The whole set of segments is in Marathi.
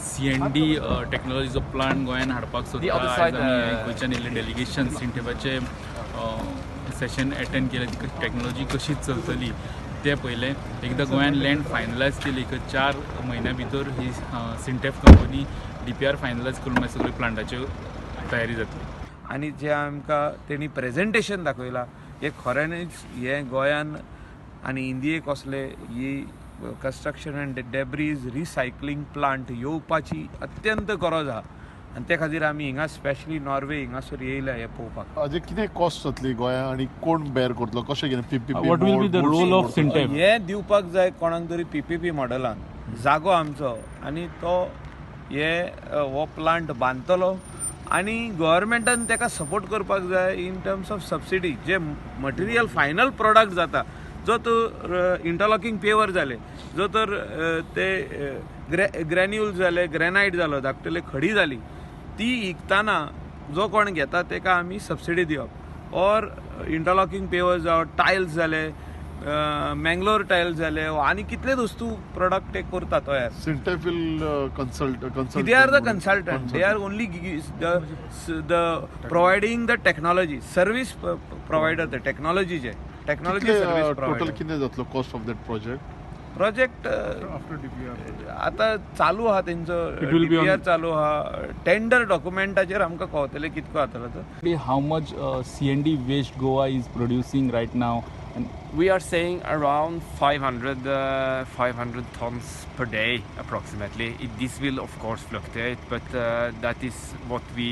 CND टेक्नॉलॉजीचो प्लांट गोंयान हाडपाक सोदता. आयज आमी गोंयच्यान येयल्ले डेलिगेशन सिंटेफाचे सेशन अटेंड केले. टेक्नॉलॉजी कशी चलतली ते पयले. एकदा गोंयान लँड फायनलायज केली 4 म्हयन्या भितर ही सिंटेफ कंपनी DPR फायनलायज करून मागीर सगळी प्लांटाची तयारी जातली. आनी जे आमकां तेणी प्रेजेंटेशन दाखयलां हे खऱ्यांनीच हे गोंयान आनी इंडियेक असले ही construction and debris recycling plant येवपाची अत्यंत गरज आहा. आनी ते खातीर आमी हिंगा स्पेशली नॉर्वे हिंगासर येयल्या हे पळोवपाक. हाजे कितें कॉस्ट जातली गोंया आनी कोण बेर करतलो, कशें कितें PPP? What will be the role of SINTEF? हे दिवपाक जाय कोणाक तरी PPP मॉडेलान जागो आमचो आनी तो हे हो प्लांट बांदतलो आनी गव्हर्मेंटान ताका सपोर्ट करपाक जाय इन टर्म्स ऑफ सबसिडी. जे मटेरियल फायनल प्रोडक्ट जाता जो तर इंटरलॉकिंग पेवर जाले, जो तर ते ग्रॅन्यूल्स जाले, ग्रॅनायट जालो, धाकटले खडी जाली, ती विकताना जो कोण घेता ताका आमी सबसिडी दिवप. ऑर इंटरलॉकिंग पेवर जावं, टायल्स जाले, मँगलोर टायल्स जाले आनी कितलेच वस्तू प्रोडक्ट ते करता तयार. SINTEF will consult. They are the consultant. They are only the providing the technology, service provider, the technology je. Technology service provider. Total कितने जातलो cost of that project? Project After DPR आता चालू आहा तेंचो. DPR चालू आहा. टेंडर डॉक्युमेंटाचेर आमकां कळतलें कितको जातलो तो. How much CND waste Goa is producing right now? We are saying around 500 tons per day approximately. This will of course fluctuate, but that is what we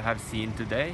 have seen today.